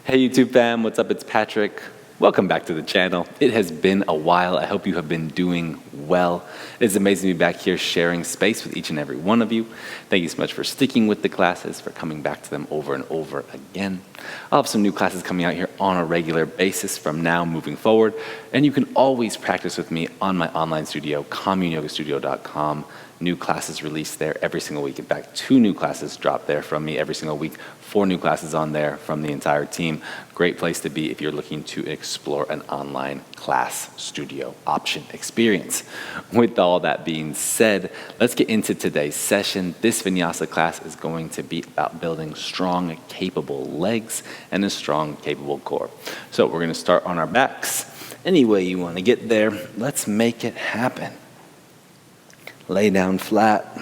Hey YouTube fam, what's up? It's Patrick. Welcome back to the channel. It has been a while. I hope you have been doing well. It is amazing to be back here sharing space with each and every one of you. Thank you so much for sticking with the classes, for coming back to them over and over again. I'll have some new classes coming out here on a regular basis from now moving forward. And you can always practice with me on my online studio, communeyogastudio.com. New classes released there every single week. In fact, 2 new classes drop there from me every single week. 4 new classes on there from the entire team. Great place to be if you're looking to explore an online class studio option experience. With all that being said, let's get into today's session. This vinyasa class is going to be about building strong, capable legs and a strong, capable core. So we're going to start on our backs. Any way you want to get there, let's make it happen. Lay down flat.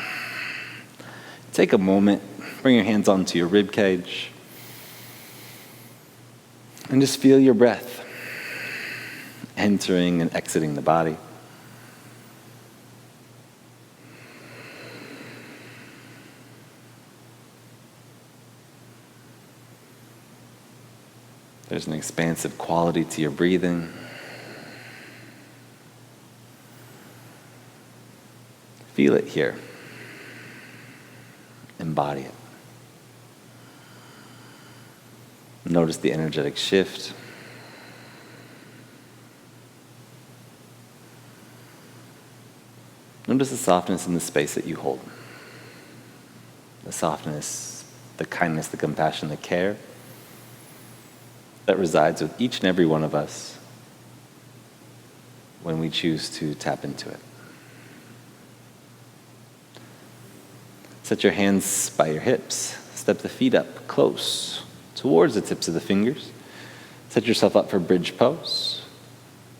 Take a moment, bring your hands onto your rib cage, and just feel your breath entering and exiting the body. There's an expansive quality to your breathing. Feel it here. Embody it. Notice the energetic shift. Notice the softness in the space that you hold. The softness, the kindness, the compassion, the care that resides with each and every one of us when we choose to tap into it. Set your hands by your hips. Step the feet up close towards the tips of the fingers. Set yourself up for bridge pose.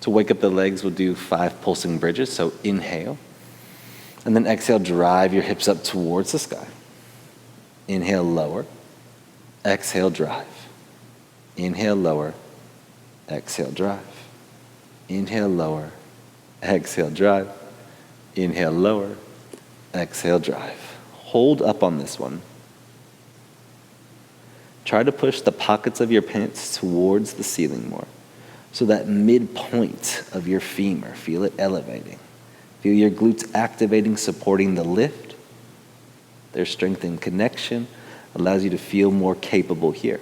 To wake up the legs, we'll do 5 pulsing bridges. So inhale. And then exhale, drive your hips up towards the sky. Inhale, lower. Exhale, drive. Inhale, lower. Exhale, drive. Inhale, lower. Exhale, drive. Inhale, lower. Exhale, drive. Hold up on this one. Try to push the pockets of your pants towards the ceiling more. So that midpoint of your femur, feel it elevating. Feel your glutes activating, supporting the lift. Their strength and connection allows you to feel more capable here.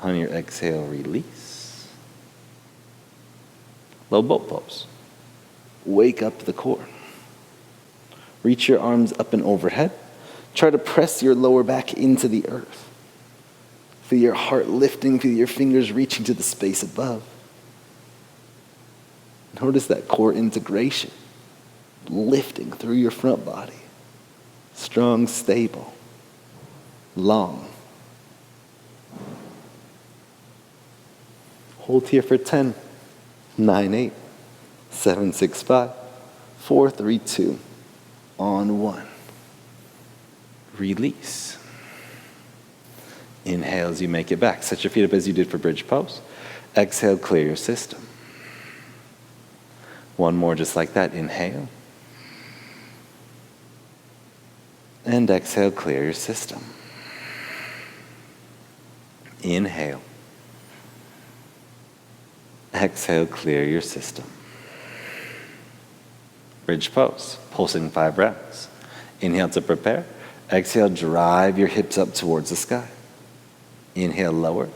On your exhale, release. Low boat pose. Wake up the core. Reach your arms up and overhead. Try to press your lower back into the earth. Feel your heart lifting, feel your fingers reaching to the space above. Notice that core integration, lifting through your front body. Strong, stable, long. Hold here for 10, 9, 8, 7, 6, 5, 4, 3, 2. On 1. Release. Inhale as you make it back. Set your feet up as you did for bridge pose. Exhale, clear your system. 1 more just like that. Inhale. And exhale, clear your system. Inhale. Exhale, clear your system. Bridge pose, pulsing 5 rounds. Inhale to prepare. Exhale, drive your hips up towards the sky. Inhale, lower.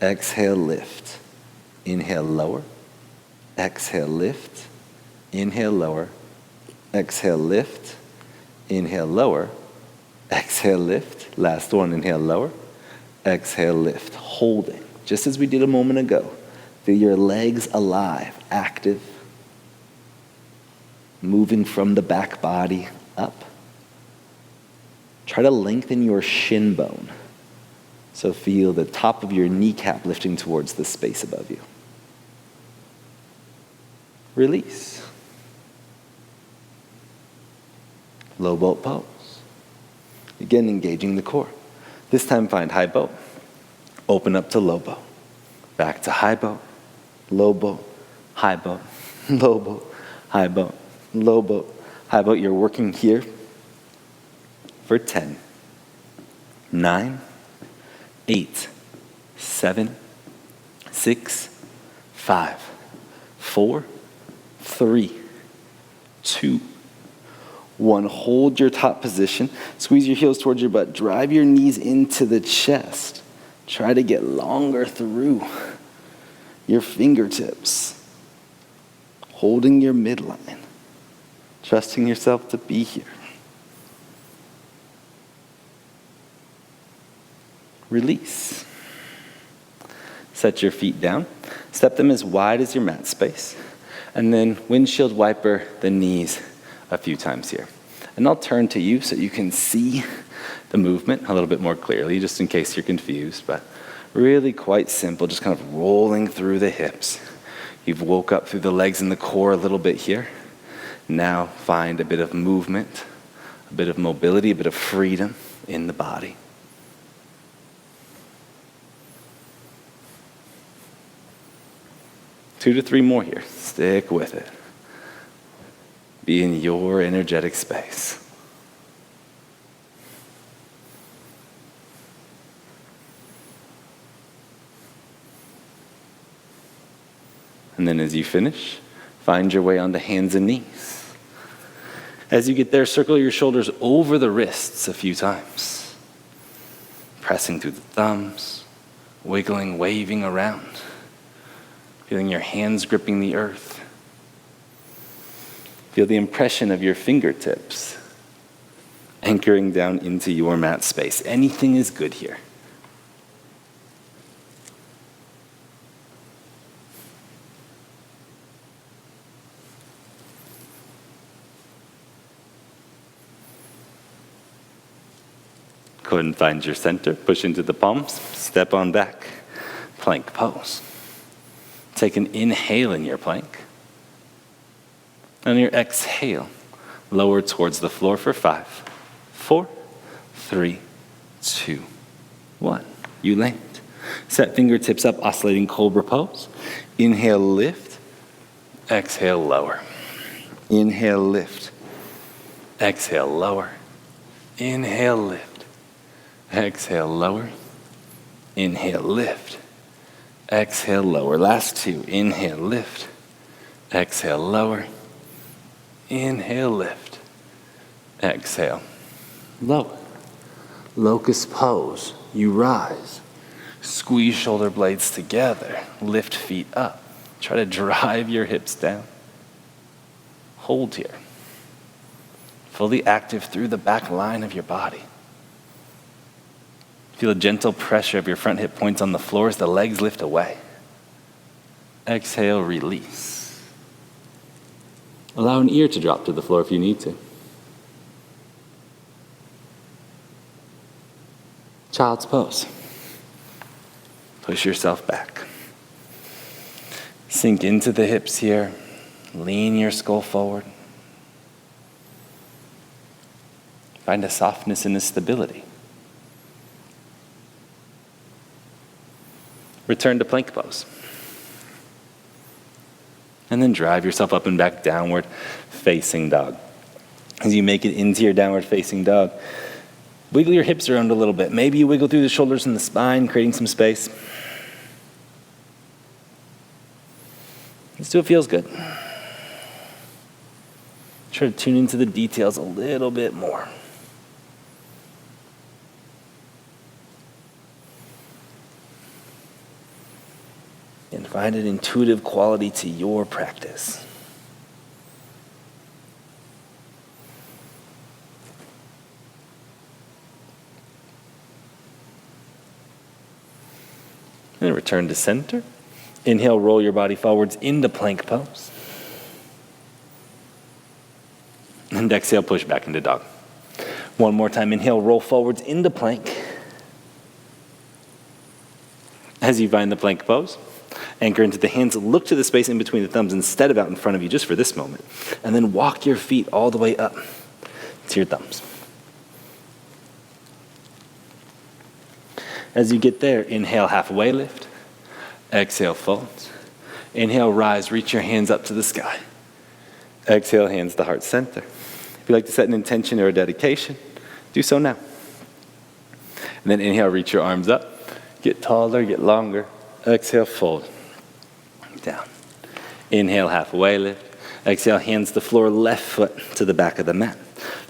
Exhale, lift. Inhale, lower. Exhale, lift. Inhale, lower. Exhale, lift. Inhale, lower. Exhale, lift. Last one, inhale, lower. Exhale, lift. Holding, just as we did a moment ago. Feel your legs alive, active. Moving from the back body up. Try to lengthen your shin bone. So feel the top of your kneecap lifting towards the space above you. Release. Low boat pose. Again, engaging the core. This time find high boat. Open up to low boat. Back to high boat. Low boat. High boat. Low boat. High boat. Low boat. High boat. You're working here for 10, 9, 8, 7, 6, 5, 4, 3, 2, 1. Hold your top position. Squeeze your heels towards your butt. Drive your knees into the chest. Try to get longer through your fingertips. Holding your midline. Trusting yourself to be here. Release. Set your feet down. Step them as wide as your mat space. And then windshield wiper the knees a few times here. And I'll turn to you so you can see the movement a little bit more clearly, just in case you're confused. But really quite simple, just kind of rolling through the hips. You've woke up through the legs and the core a little bit here. Now find a bit of movement, a bit of mobility, a bit of freedom in the body. Two to three more here. Stick with it. Be in your energetic space. And then as you finish, find your way onto hands and knees. As you get there, circle your shoulders over the wrists a few times. Pressing through the thumbs, wiggling, waving around. Feeling your hands gripping the earth. Feel the impression of your fingertips anchoring down into your mat space. Anything is good here. Go ahead and find your center. Push into the palms. Step on back. Plank pose. Take an inhale in your plank. And your exhale, lower towards the floor for 5, 4, 3, 2, 1. You land. Set fingertips up, oscillating cobra pose. Inhale, lift. Exhale, lower. Inhale, lift. Exhale, lower. Inhale, lift. Exhale, lower. Inhale, lift. Exhale, lower. Last two. Inhale, lift. Exhale, lower. Inhale, lift. Exhale, lower. Locust pose. You rise. Squeeze shoulder blades together. Lift feet up. Try to drive your hips down. Hold here. Fully active through the back line of your body. Feel a gentle pressure of your front hip points on the floor as the legs lift away. Exhale, release. Allow an ear to drop to the floor if you need to. Child's pose. Push yourself back. Sink into the hips here. Lean your skull forward. Find a softness and a stability. Return to plank pose. And then drive yourself up and back, downward facing dog. As you make it into your downward facing dog, wiggle your hips around a little bit. Maybe you wiggle through the shoulders and the spine, creating some space. Let's do what feels good. Try to tune into the details a little bit more. And find an intuitive quality to your practice. And return to center. Inhale, roll your body forwards into plank pose. And exhale, push back into dog. One more time, inhale, roll forwards into plank. As you find the plank pose, anchor into the hands, look to the space in between the thumbs instead of out in front of you just for this moment. And then walk your feet all the way up to your thumbs. As you get there, inhale, halfway lift. Exhale, fold. Inhale, rise, reach your hands up to the sky. Exhale, hands to heart center. If you'd like to set an intention or a dedication, do so now. And then inhale, reach your arms up. Get taller, get longer. Exhale, fold. Down. Inhale, halfway lift. Exhale, hands to floor, left foot to the back of the mat.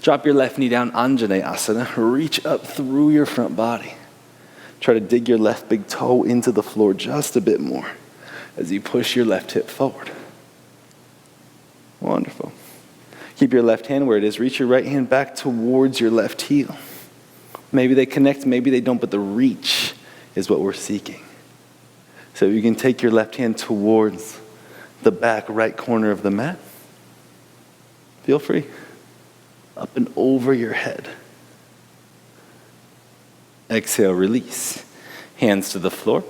Drop your left knee down, Anjaneyasana. Reach up through your front body. Try to dig your left big toe into the floor just a bit more as you push your left hip forward. Wonderful. Keep your left hand where it is. Reach your right hand back towards your left heel. Maybe they connect, maybe they don't, but the reach is what we're seeking. So you can take your left hand towards the back right corner of the mat. Feel free. Up and over your head. Exhale, release. Hands to the floor.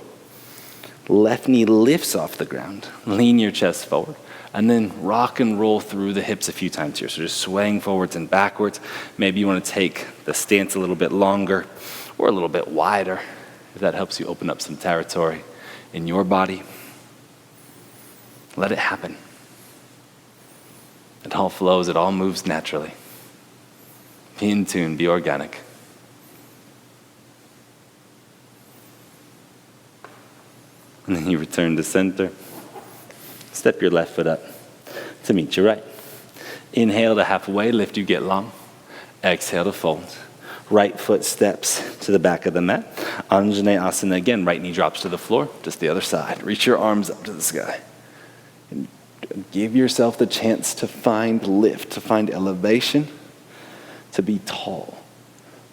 Left knee lifts off the ground. Lean your chest forward. And then rock and roll through the hips a few times here. So just swaying forwards and backwards. Maybe you want to take the stance a little bit longer or a little bit wider, if that helps you open up some territory in your body. Let it happen. It all flows, it all moves naturally. Be in tune, be organic. And then you return to center. Step your left foot up to meet your right. Inhale to halfway lift, you get long. Exhale to fold. Right foot steps to the back of the mat. Anjaneyasana again, right knee drops to the floor, just the other side. Reach your arms up to the sky. And give yourself the chance to find lift, to find elevation, to be tall.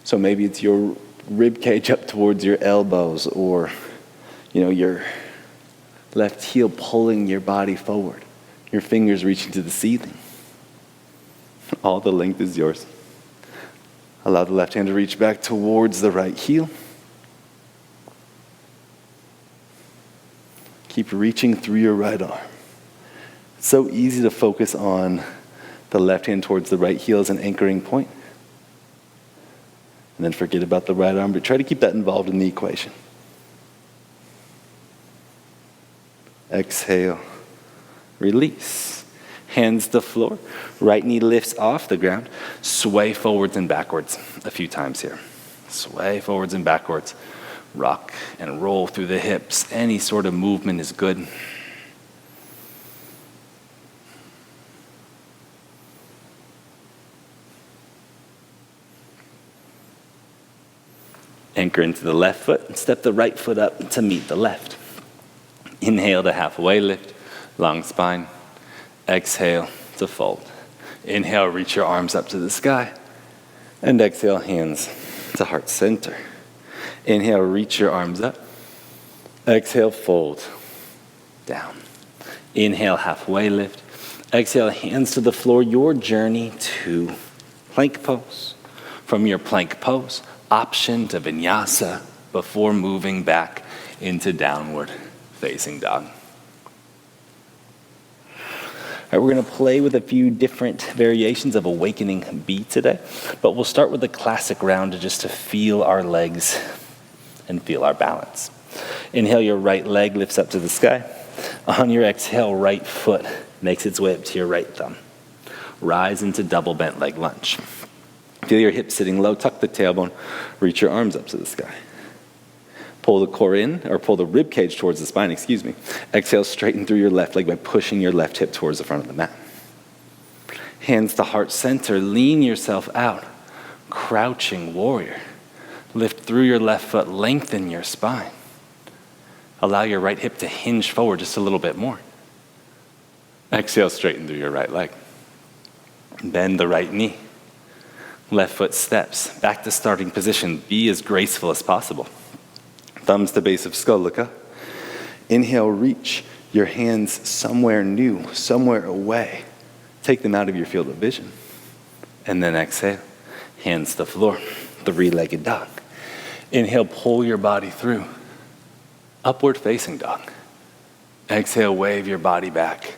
So maybe it's your rib cage up towards your elbows, or your left heel pulling your body forward, your fingers reaching to the ceiling. All the length is yours. Allow the left hand to reach back towards the right heel. Keep reaching through your right arm. It's so easy to focus on the left hand towards the right heel as an anchoring point, and then forget about the right arm, but try to keep that involved in the equation. Exhale, release. Hands to floor. Right knee lifts off the ground. Sway forwards and backwards a few times here. Sway forwards and backwards. Rock and roll through the hips. Any sort of movement is good. Anchor into the left foot and step the right foot up to meet the left. Inhale to halfway lift, long spine. Exhale to fold. Inhale, reach your arms up to the sky. And exhale, hands to heart center. Inhale, reach your arms up. Exhale, fold. Down. Inhale, halfway lift. Exhale, hands to the floor. Your journey to plank pose. From your plank pose, option to vinyasa before moving back into downward facing dog. All right, we're going to play with a few different variations of Awakening B today, but we'll start with the classic round just to feel our legs and feel our balance. Inhale, your right leg lifts up to the sky. On your exhale, right foot makes its way up to your right thumb. Rise into double bent leg lunge. Feel your hips sitting low, tuck the tailbone, reach your arms up to the sky. Pull the core in, or pull the rib cage towards the spine, Exhale, straighten through your left leg by pushing your left hip towards the front of the mat. Hands to heart center, lean yourself out. Crouching warrior. Lift through your left foot, lengthen your spine. Allow your right hip to hinge forward just a little bit more. Exhale, straighten through your right leg. Bend the right knee. Left foot steps. Back to starting position. Be as graceful as possible. Thumbs to base of skull, look up. Inhale, reach your hands somewhere new, somewhere away. Take them out of your field of vision. And then exhale, hands to floor, three-legged dog. Inhale, pull your body through. Upward facing dog. Exhale, wave your body back.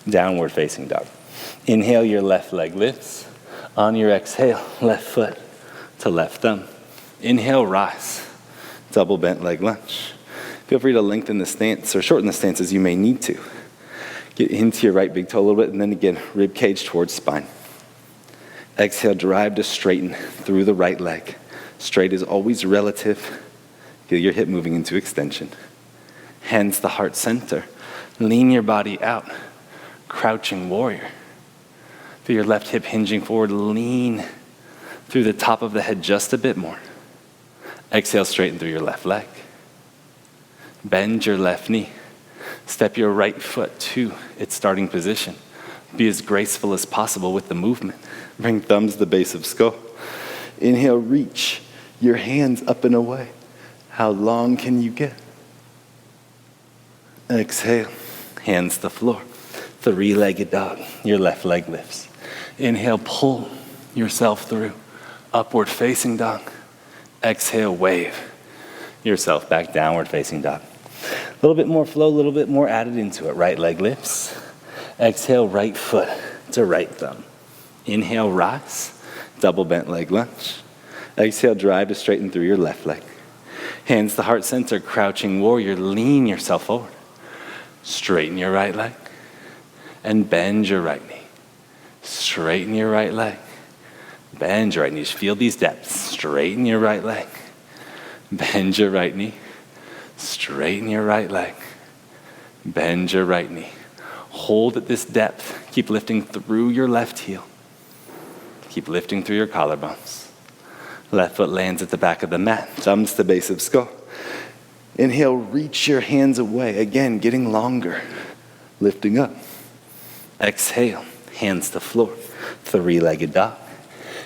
Downward facing dog. Inhale, your left leg lifts. On your exhale, left foot to left thumb. Inhale, rise. Double bent leg lunge. Feel free to lengthen the stance or shorten the stance as you may need to. Get into your right big toe a little bit, and then again, rib cage towards spine. Exhale, drive to straighten through the right leg. Straight is always relative. Feel your hip moving into extension. Hands to heart center. Lean your body out. Crouching warrior. Feel your left hip hinging forward. Lean through the top of the head just a bit more. Exhale, straighten through your left leg. Bend your left knee. Step your right foot to its starting position. Be as graceful as possible with the movement. Bring thumbs to the base of skull. Inhale, reach your hands up and away. How long can you get? Exhale, hands to floor. Three-legged dog. Your left leg lifts. Inhale, pull yourself through. Upward facing dog. Exhale, wave yourself back, downward facing dog. A little bit more flow, a little bit more added into it. Right leg lifts. Exhale, right foot to right thumb. Inhale, rise. Double bent leg lunge. Exhale, drive to straighten through your left leg. Hands to heart center, crouching warrior. Lean yourself forward. Straighten your right leg. And bend your right knee. Straighten your right leg. Bend your right knee. Just feel these depths. Straighten your right leg. Bend your right knee. Straighten your right leg. Bend your right knee. Hold at this depth. Keep lifting through your left heel. Keep lifting through your collarbones. Left foot lands at the back of the mat. Thumbs to base of skull. Inhale, reach your hands away. Again, getting longer. Lifting up. Exhale, hands to floor. Three-legged dog.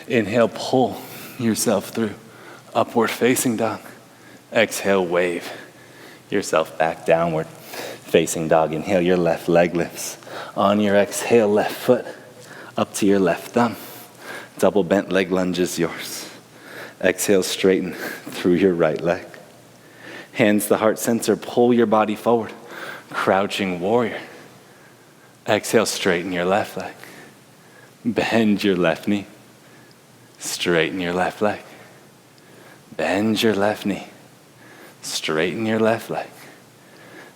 Inhale, pull yourself through. Upward facing dog. Exhale, wave yourself back, downward facing dog. Inhale, your left leg lifts. On your exhale, left foot up to your left thumb. Double bent leg lunge is yours. Exhale, straighten through your right leg. Hands to heart center, pull your body forward. Crouching warrior. Exhale, straighten your left leg. Bend your left knee. Straighten your left leg. Bend your left knee. Straighten your left leg.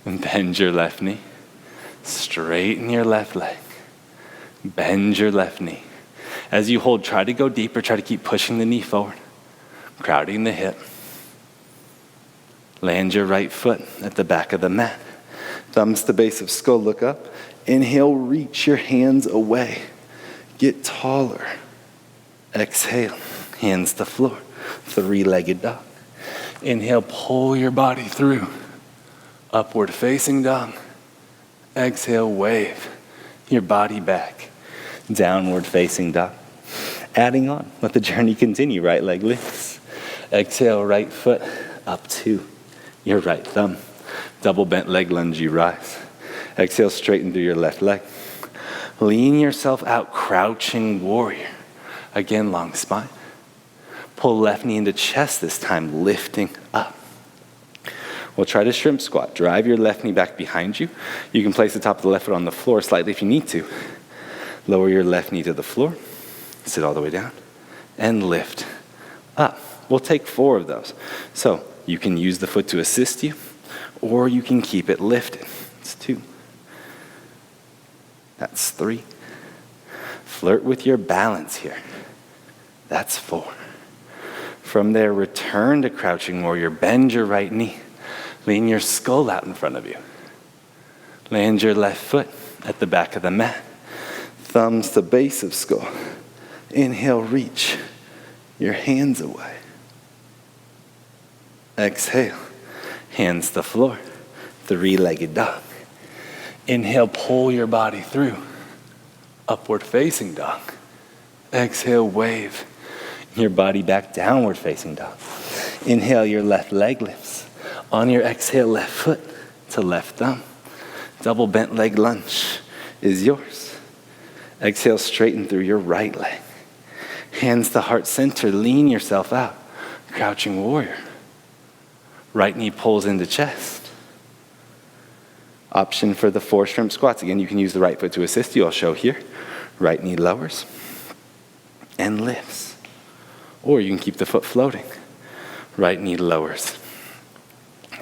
Bend your left knee. Straighten your left leg. Bend your left knee. As you hold, try to go deeper. Try to keep pushing the knee forward. Crowding the hip. Land your right foot at the back of the mat. Thumbs to base of skull, look up. Inhale, reach your hands away. Get taller. Exhale, hands to floor. Three-legged dog. Inhale, pull your body through. Upward facing dog. Exhale, wave your body back. Downward facing dog. Adding on, let the journey continue. Right leg lifts. Exhale, right foot up to your right thumb. Double bent leg lunge, you rise. Exhale, straighten through your left leg. Lean yourself out, crouching warrior. Again, long spine. Pull left knee into chest, this time lifting up. We'll try to shrimp squat. Drive your left knee back behind you. You can place the top of the left foot on the floor slightly if you need to. Lower your left knee to the floor. Sit all the way down. And lift up. We'll take 4 of those. So you can use the foot to assist you, or you can keep it lifted. It's 2. That's 3. Flirt with your balance here. That's 4. From there, return to crouching warrior. Bend your right knee. Lean your skull out in front of you. Land your left foot at the back of the mat. Thumbs to base of skull. Inhale, reach your hands away. Exhale, hands to floor. Three-legged dog. Inhale, pull your body through. Upward facing dog. Exhale, wave your body back, downward facing dog. Inhale, your left leg lifts. On your exhale, left foot to left thumb. Double bent leg lunge is yours. Exhale, straighten through your right leg. Hands to heart center, lean yourself out. Crouching warrior. Right knee pulls into chest. Option for the 4 shrimp squats. Again, you can use the right foot to assist you. I'll show here. Right knee lowers and lifts. Or you can keep the foot floating. Right knee lowers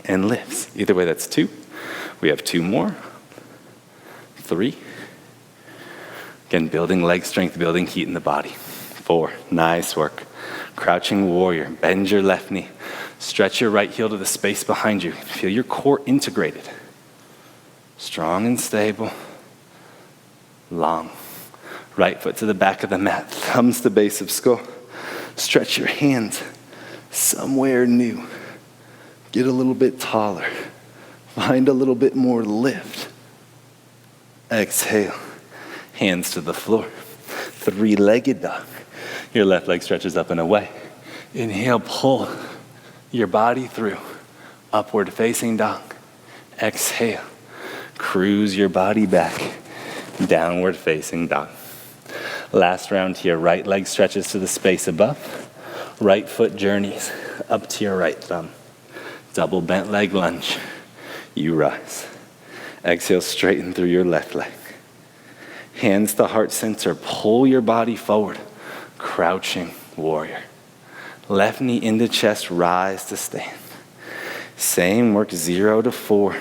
and lifts. Either way, that's 2. We have 2 more. 3. Again, building leg strength, building heat in the body. 4. Nice work. Crouching warrior. Bend your left knee. Stretch your right heel to the space behind you. Feel your core integrated. Strong and stable. Long. Right foot to the back of the mat. Thumbs to base of skull. Stretch your hands somewhere new. Get a little bit taller. Find a little bit more lift. Exhale. Hands to the floor. Three-legged dog. Your left leg stretches up and away. Inhale, pull your body through. Upward facing dog. Exhale. Cruise your body back. Downward facing dog. Last round here. Right leg stretches to the space above. Right foot journeys up to your right thumb. Double bent leg lunge. You rise. Exhale, straighten through your left leg. Hands to heart center. Pull your body forward. Crouching warrior. Left knee into chest, rise to stand. Same work, 0 to 4.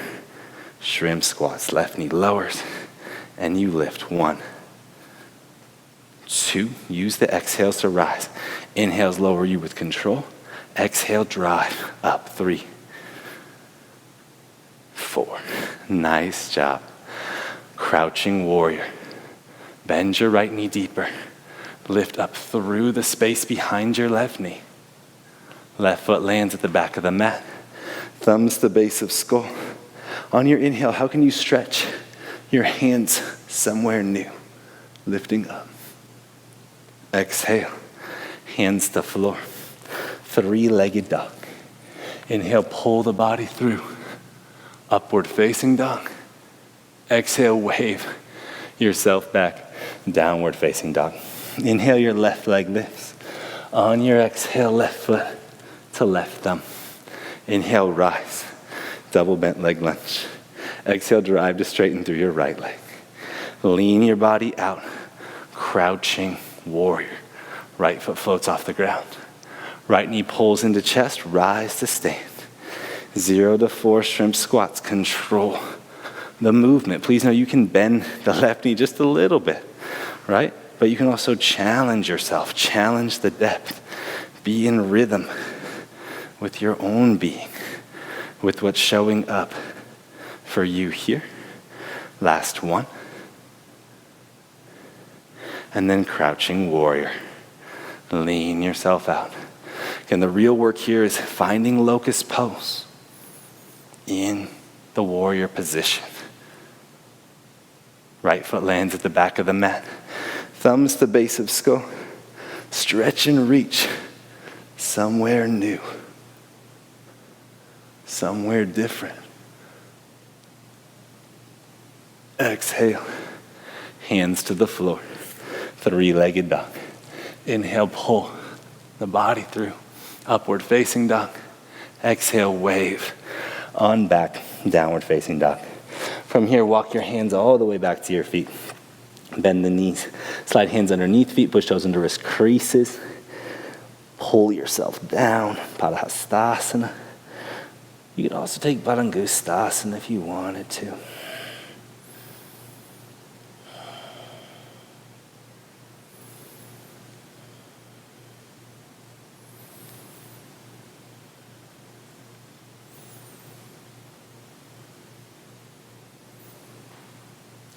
Shrimp squats. Left knee lowers, and you lift. 1, 2. Use the exhales to rise. Inhales lower you with control. Exhale, drive up. 3, 4. Nice job. Crouching warrior. Bend your right knee deeper. Lift up through the space behind your left knee. Left foot lands at the back of the mat. Thumbs to base of skull. On your inhale, how can you stretch your hands somewhere new? Lifting up. Exhale. Hands to floor. Three-legged dog. Inhale, pull the body through. Upward facing dog. Exhale, wave yourself back. Downward facing dog. Inhale, your left leg lifts. On your exhale, left foot to left thumb. Inhale, rise. Double bent leg lunge. Exhale, drive to straighten through your right leg. Lean your body out. Crouching warrior. Right foot floats off the ground. Right knee pulls into chest. Rise to stand. 0 to 4 shrimp squats. Control the movement. Please know you can bend the left knee just a little bit, right? But you can also challenge yourself. Challenge the depth. Be in rhythm with your own being, with what's showing up for you here. Last one. And then crouching warrior. Lean yourself out. Again, the real work here is finding locust pose in the warrior position. Right foot lands at the back of the mat. Thumbs to base of skull. Stretch and reach. Somewhere new. Somewhere different. Exhale. Hands to the floor. Three-legged dog. Inhale, pull the body through. Upward facing dog. Exhale, wave. On back, downward facing dog. From here, walk your hands all the way back to your feet. Bend the knees. Slide hands underneath feet. Push toes into wrist creases. Pull yourself down. Padahastasana. You could also take Padangustasana if you wanted to.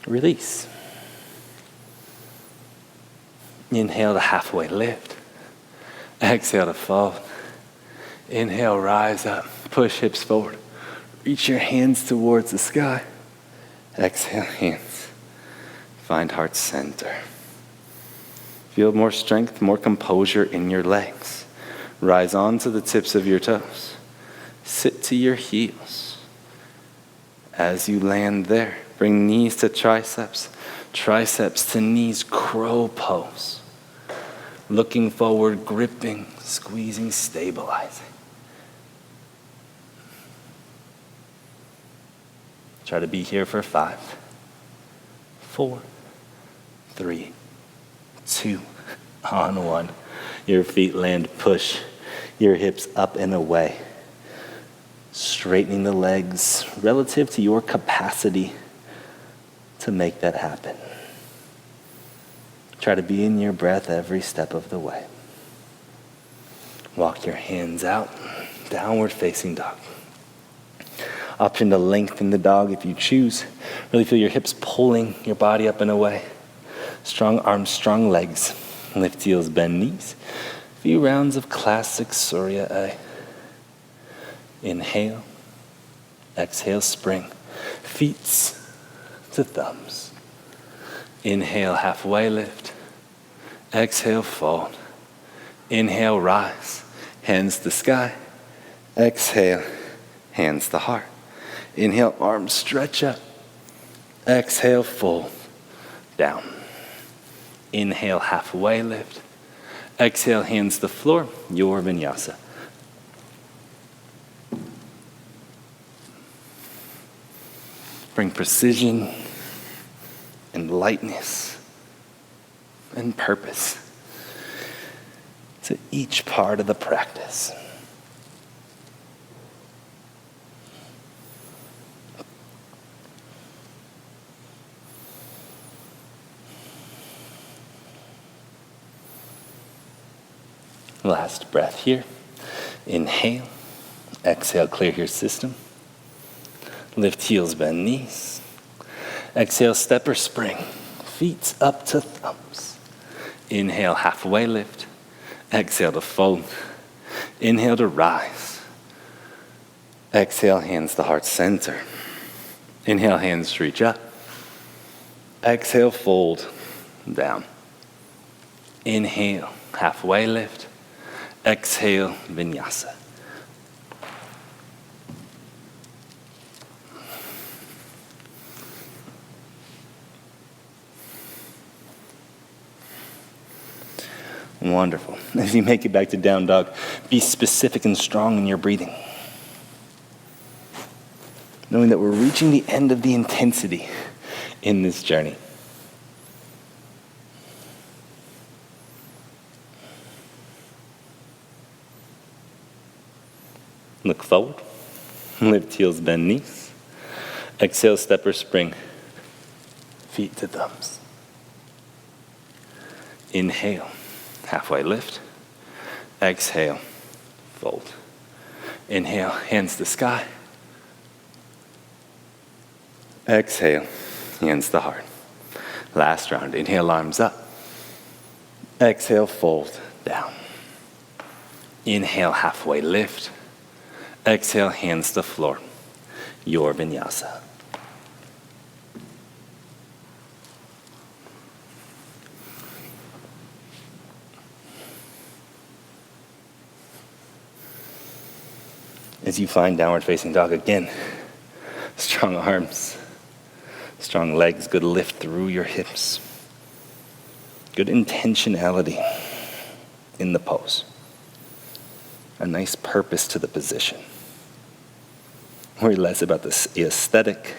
Release. Inhale to halfway lift. Exhale to fold. Inhale, rise up. Push hips forward. Reach your hands towards the sky. Exhale, hands. Find heart center. Feel more strength, more composure in your legs. Rise onto the tips of your toes. Sit to your heels. As you land there, bring knees to triceps, triceps to knees, crow pose. Looking forward, gripping, squeezing, stabilizing. Try to be here for 5, 4, 3, 2, on 1. Your feet land, push your hips up and away. Straightening the legs relative to your capacity to make that happen. Try to be in your breath every step of the way. Walk your hands out downward facing dog. Option to lengthen the dog if you choose. Really feel your hips pulling your body up and away. Strong arms, strong legs. Lift heels, bend knees. A few rounds of classic Surya A. Inhale. Exhale, spring. Feet to thumbs. Inhale, halfway lift. Exhale, fold. Inhale, rise. Hands to sky. Exhale, hands to heart. Inhale, arms stretch up. Exhale, fold down. Inhale, halfway lift. Exhale, hands to floor, your vinyasa. Bring precision and lightness and purpose to each part of the practice. Last breath here. Inhale. Exhale, clear your system. Lift heels, bend knees. Exhale, step or spring. Feet up to thumbs. Inhale, halfway lift. Exhale to fold. Inhale to rise. Exhale, hands to heart center. Inhale, hands to reach up. Exhale, fold down. Inhale, halfway lift. Exhale, vinyasa. Wonderful. As you make it back to down dog, be specific and strong in your breathing. Knowing that we're reaching the end of the intensity in this journey. Look forward. Lift heels, bend knees. Exhale, step or spring. Feet to thumbs. Inhale. Halfway lift. Exhale. Fold. Inhale. Hands to sky. Exhale. Hands to heart. Last round. Inhale, arms up. Exhale, fold down. Inhale, halfway lift. Exhale, hands to floor. Your vinyasa. As you find downward facing dog again, strong arms, strong legs, good lift through your hips. Good intentionality in the pose. A nice purpose to the position. Worry less about the aesthetic,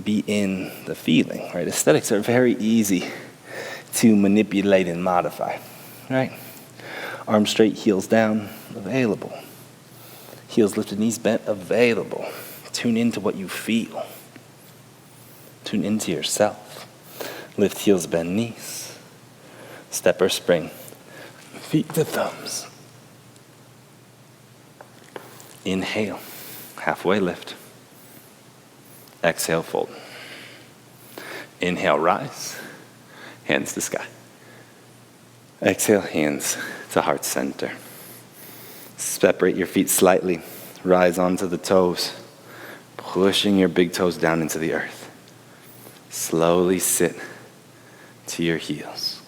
be in the feeling, right? Aesthetics are very easy to manipulate and modify, right? Arms straight, heels down, available. Heels lifted, knees bent, available. Tune into what you feel. Tune into yourself. Lift heels, bend knees. Step or spring. Feet to thumbs. Inhale. Halfway lift. Exhale, fold. Inhale, rise. Hands to sky. Exhale, hands to heart center. Separate your feet slightly. Rise onto the toes. Pushing your big toes down into the earth. Slowly sit to your heels.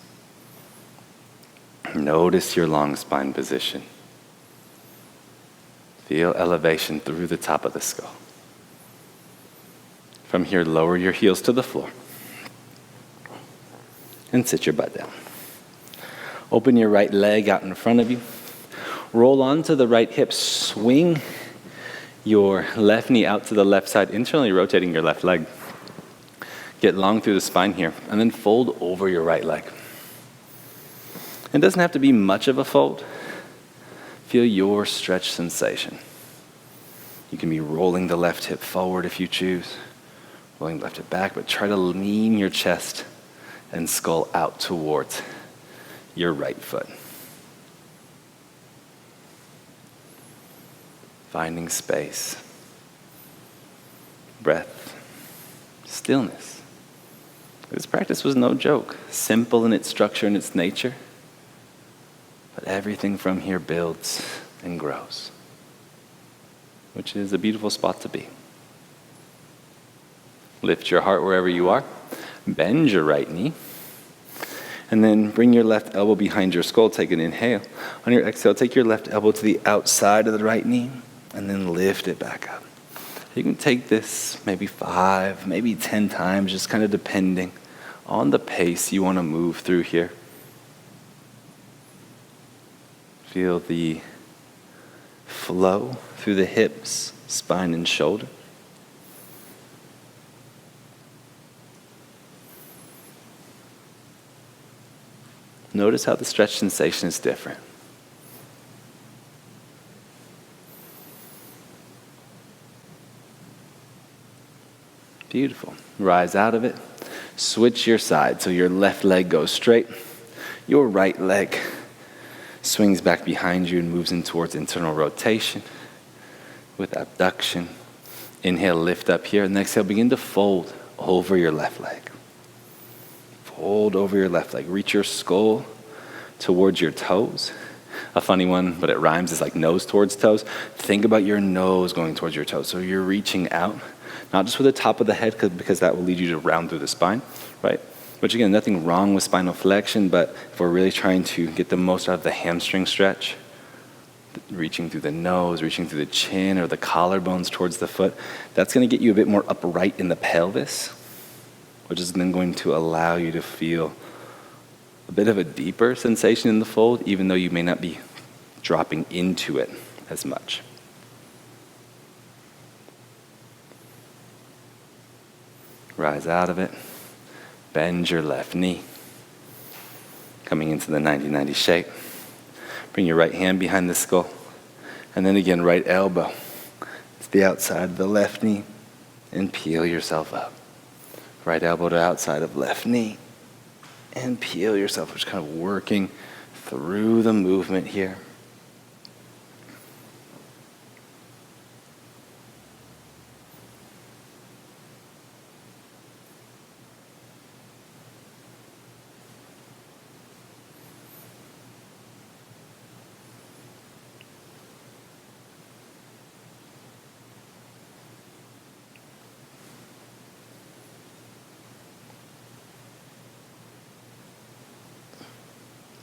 Notice your long spine position. Feel elevation through the top of the skull. From here, lower your heels to the floor. And sit your butt down. Open your right leg out in front of you. Roll onto the right hip. Swing your left knee out to the left side, internally rotating your left leg. Get long through the spine here, and then fold over your right leg. It doesn't have to be much of a fold. Feel your stretch sensation. You can be rolling the left hip forward if you choose, rolling the left hip back, but try to lean your chest and skull out towards your right foot. finding space, breath, stillness. This practice was no joke, simple in its structure and its nature, but everything from here builds and grows, which is a beautiful spot to be. Lift your heart wherever you are, bend your right knee, and then bring your left elbow behind your skull. Take an inhale. On your exhale, take your left elbow to the outside of the right knee, and then lift it back up. You can take this maybe 5, maybe 10 times, just kind of depending on the pace you want to move through here. Feel the flow through the hips, spine, and shoulder. Notice how the stretch sensation is different. Beautiful. Rise out of it. Switch your side so your left leg goes straight. Your right leg swings back behind you and moves in towards internal rotation with abduction. Inhale, lift up here. And exhale, begin to fold over your left leg. Fold over your left leg. Reach your skull towards your toes. A funny one, but it rhymes, is like nose towards toes. Think about your nose going towards your toes. So you're reaching out, not just with the top of the head, because that will lead you to round through the spine, right? Which again, nothing wrong with spinal flexion, but if we're really trying to get the most out of the hamstring stretch, reaching through the nose, reaching through the chin or the collarbones towards the foot, that's going to get you a bit more upright in the pelvis, which is then going to allow you to feel a bit of a deeper sensation in the fold, even though you may not be dropping into it as much. Rise out of it. Bend your left knee. Coming into the 90-90 shape. Bring your right hand behind the skull. And then again, right elbow to the outside of the left knee. And peel yourself up. Right elbow to outside of left knee. And peel yourself. Just kind of working through the movement here.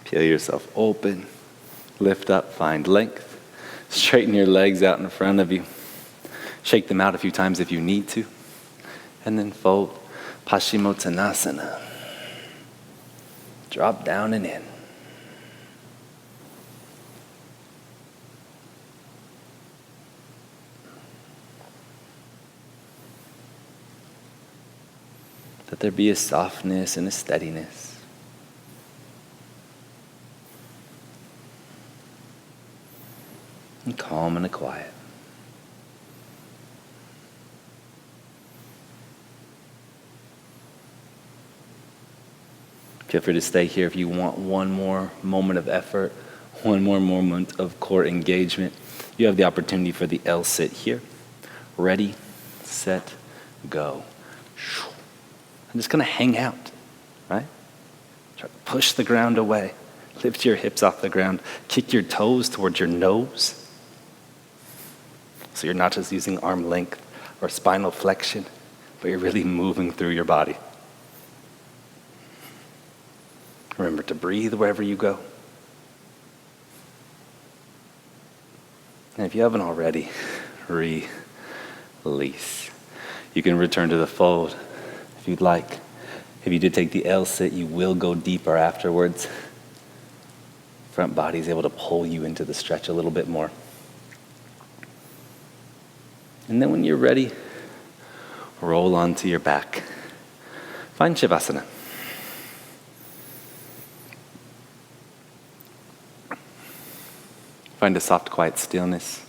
Peel yourself open, lift up, find length. Straighten your legs out in front of you. Shake them out a few times if you need to. And then fold, Paschimottanasana. Drop down and in. Let there be a softness and a steadiness. And calm and a quiet. Feel free to stay here if you want one more moment of effort, one more moment of core engagement. You have the opportunity for the L-sit here. Ready, set, go. I'm just going to hang out, right? Try to push the ground away. Lift your hips off the ground. Kick your toes towards your nose. So you're not just using arm length or spinal flexion, but you're really moving through your body. Remember to breathe wherever you go. And if you haven't already, release. You can return to the fold if you'd like. If you did take the L-sit, you will go deeper afterwards. Front body is able to pull you into the stretch a little bit more. And then when you're ready, roll onto your back. Find Shavasana. Find a soft, quiet stillness.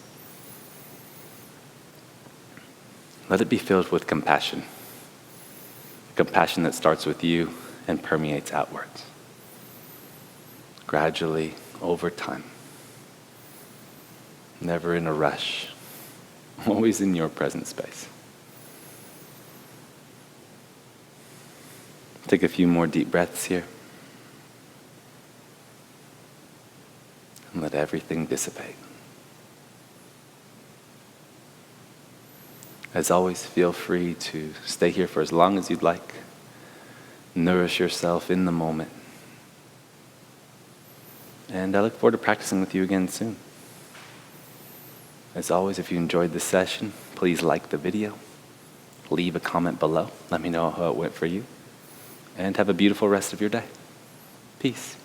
Let it be filled with compassion. Compassion that starts with you and permeates outwards. Gradually, over time. Never in a rush. always in your present space. Take a few more deep breaths here. And let everything dissipate. As always, feel free to stay here for as long as you'd like. Nourish yourself in the moment. And I look forward to practicing with you again soon. As always, if you enjoyed this session, please like the video. Leave a comment below. Let me know how it went for you. And have a beautiful rest of your day. Peace.